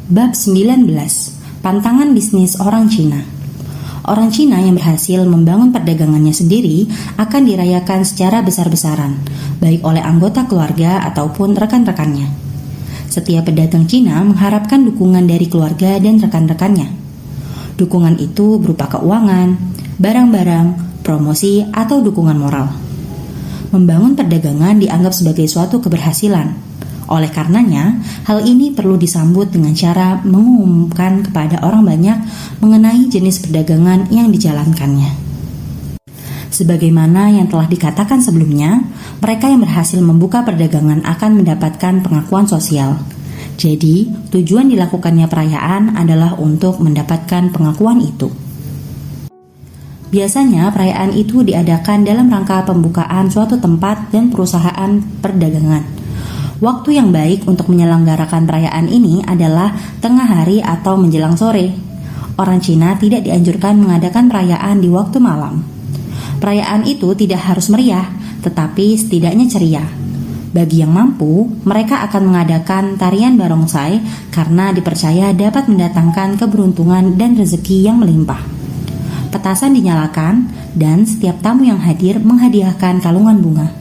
Bab 19. Pantangan bisnis orang Cina. Orang Cina yang berhasil membangun perdagangannya sendiri akan dirayakan secara besar-besaran, baik oleh anggota keluarga ataupun rekan-rekannya. Setiap pedagang Cina mengharapkan dukungan dari keluarga dan rekan-rekannya. Dukungan itu berupa keuangan, barang-barang, promosi, atau dukungan moral. Membangun perdagangan dianggap sebagai suatu keberhasilan. Oleh karenanya, hal ini perlu disambut dengan cara mengumumkan kepada orang banyak mengenai jenis perdagangan yang dijalankannya. Sebagaimana yang telah dikatakan sebelumnya, mereka yang berhasil membuka perdagangan akan mendapatkan pengakuan sosial. Jadi, tujuan dilakukannya perayaan adalah untuk mendapatkan pengakuan itu. Biasanya, perayaan itu diadakan dalam rangka pembukaan suatu tempat dan perusahaan perdagangan. Waktu yang baik untuk menyelenggarakan perayaan ini adalah tengah hari atau menjelang sore. Orang Cina tidak dianjurkan mengadakan perayaan di waktu malam. Perayaan itu tidak harus meriah, tetapi setidaknya ceria. Bagi yang mampu, mereka akan mengadakan tarian barongsai karena dipercaya dapat mendatangkan keberuntungan dan rezeki yang melimpah. Petasan dinyalakan dan setiap tamu yang hadir menghadiahkan kalungan bunga.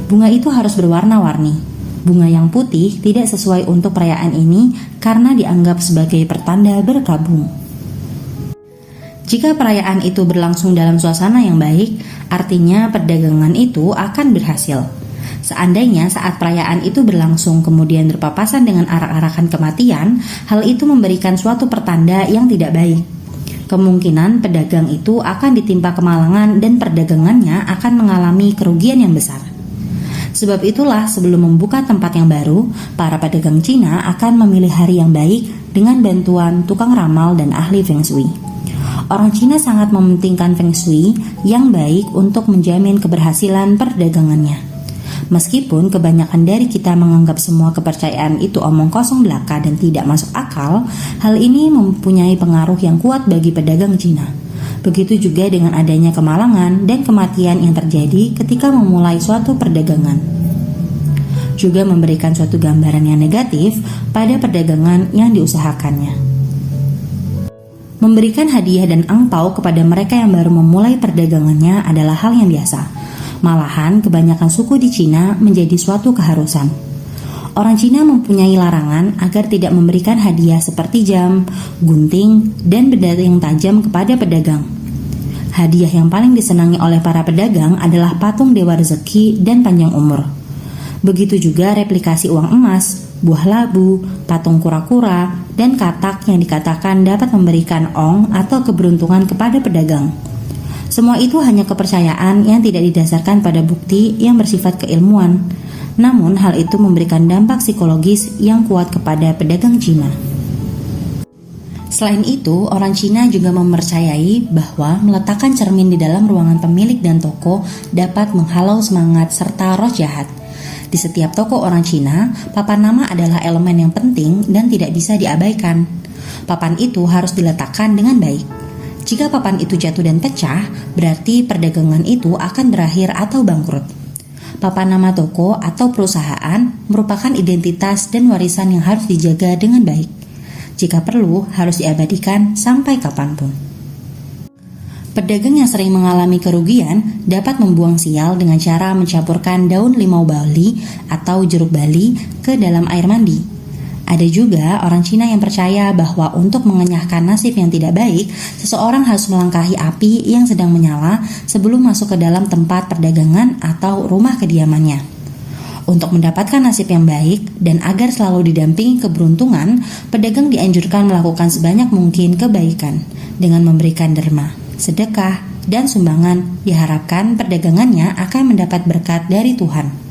Bunga itu harus berwarna-warni. Bunga yang putih tidak sesuai untuk perayaan ini karena dianggap sebagai pertanda berkabung. Jika perayaan itu berlangsung dalam suasana yang baik, artinya perdagangan itu akan berhasil. Seandainya saat perayaan itu berlangsung kemudian berpapasan dengan arak-arakan kematian, hal itu memberikan suatu pertanda yang tidak baik. Kemungkinan pedagang itu akan ditimpa kemalangan dan perdagangannya akan mengalami kerugian yang besar. Sebab itulah sebelum membuka tempat yang baru, para pedagang Cina akan memilih hari yang baik dengan bantuan tukang ramal dan ahli Feng Shui. Orang Cina sangat mementingkan Feng Shui yang baik untuk menjamin keberhasilan perdagangannya. Meskipun kebanyakan dari kita menganggap semua kepercayaan itu omong kosong belaka dan tidak masuk akal, hal ini mempunyai pengaruh yang kuat bagi pedagang Cina. Begitu juga dengan adanya kemalangan dan kematian yang terjadi ketika memulai suatu perdagangan. Juga memberikan suatu gambaran yang negatif pada perdagangan yang diusahakannya. Memberikan hadiah dan angpau kepada mereka yang baru memulai perdagangannya adalah hal yang biasa. Malahan kebanyakan suku di Cina menjadi suatu keharusan. Orang Cina mempunyai larangan agar tidak memberikan hadiah seperti jam, gunting, dan benda yang tajam kepada pedagang. Hadiah yang paling disenangi oleh para pedagang adalah patung dewa rezeki dan panjang umur. Begitu juga replikasi uang emas, buah labu, patung kura-kura, dan katak yang dikatakan dapat memberikan ong atau keberuntungan kepada pedagang. Semua itu hanya kepercayaan yang tidak didasarkan pada bukti yang bersifat keilmuan. Namun hal itu memberikan dampak psikologis yang kuat kepada pedagang Cina. Selain itu, orang Cina juga mempercayai bahwa meletakkan cermin di dalam ruangan pemilik dan toko dapat menghalau semangat serta roh jahat. Di setiap toko orang Cina, papan nama adalah elemen yang penting dan tidak bisa diabaikan. Papan itu harus diletakkan dengan baik. Jika papan itu jatuh dan pecah, berarti perdagangan itu akan berakhir atau bangkrut. Papan nama toko atau perusahaan merupakan identitas dan warisan yang harus dijaga dengan baik. Jika perlu, harus diabadikan sampai kapanpun. Pedagang yang sering mengalami kerugian dapat membuang sial dengan cara mencampurkan daun limau bali atau jeruk bali ke dalam air mandi. Ada juga orang Cina yang percaya bahwa untuk mengenyahkan nasib yang tidak baik, seseorang harus melangkahi api yang sedang menyala sebelum masuk ke dalam tempat perdagangan atau rumah kediamannya. Untuk mendapatkan nasib yang baik dan agar selalu didampingi keberuntungan, pedagang dianjurkan melakukan sebanyak mungkin kebaikan dengan memberikan derma, sedekah, dan sumbangan. Diharapkan perdagangannya akan mendapat berkat dari Tuhan.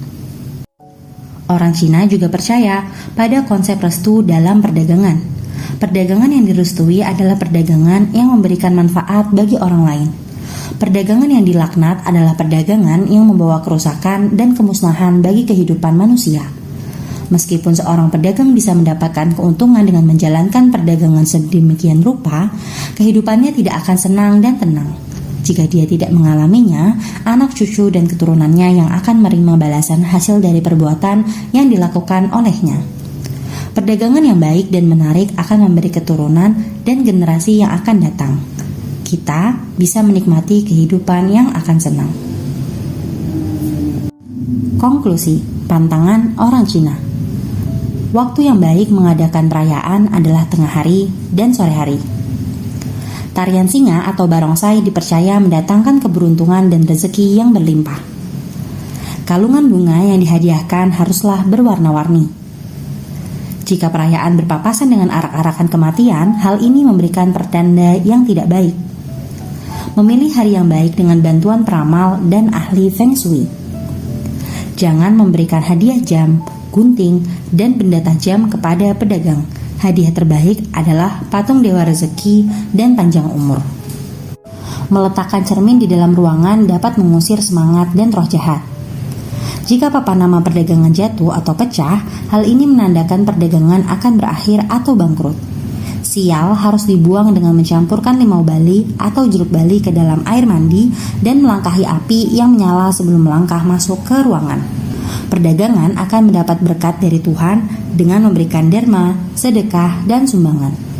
Orang Cina juga percaya pada konsep restu dalam perdagangan. Perdagangan yang direstui adalah perdagangan yang memberikan manfaat bagi orang lain. Perdagangan yang dilaknat adalah perdagangan yang membawa kerusakan dan kemusnahan bagi kehidupan manusia. Meskipun seorang pedagang bisa mendapatkan keuntungan dengan menjalankan perdagangan sedemikian rupa, kehidupannya tidak akan senang dan tenang. Jika dia tidak mengalaminya, anak cucu dan keturunannya yang akan menerima balasan hasil dari perbuatan yang dilakukan olehnya. Perdagangan yang baik dan menarik akan memberi keturunan dan generasi yang akan datang. Kita bisa menikmati kehidupan yang akan senang. Konklusi, pantangan orang Cina. Waktu yang baik mengadakan perayaan adalah tengah hari dan sore hari. Tarian singa atau barongsai dipercaya mendatangkan keberuntungan dan rezeki yang berlimpah. Kalungan bunga yang dihadiahkan haruslah berwarna-warni. Jika perayaan berpapasan dengan arak-arakan kematian, hal ini memberikan pertanda yang tidak baik. Memilih hari yang baik dengan bantuan peramal dan ahli Feng Shui. Jangan memberikan hadiah jam, gunting, dan benda tajam kepada pedagang. Hadiah terbaik adalah patung dewa rezeki dan panjang umur. Meletakkan cermin di dalam ruangan dapat mengusir semangat dan roh jahat. Jika papan nama perdagangan jatuh atau pecah, hal ini menandakan perdagangan akan berakhir atau bangkrut. Sial harus dibuang dengan mencampurkan limau bali atau jeruk bali ke dalam air mandi dan melangkahi api yang menyala sebelum melangkah masuk ke ruangan. Perdagangan akan mendapat berkat dari Tuhan dengan memberikan derma, sedekah, dan sumbangan.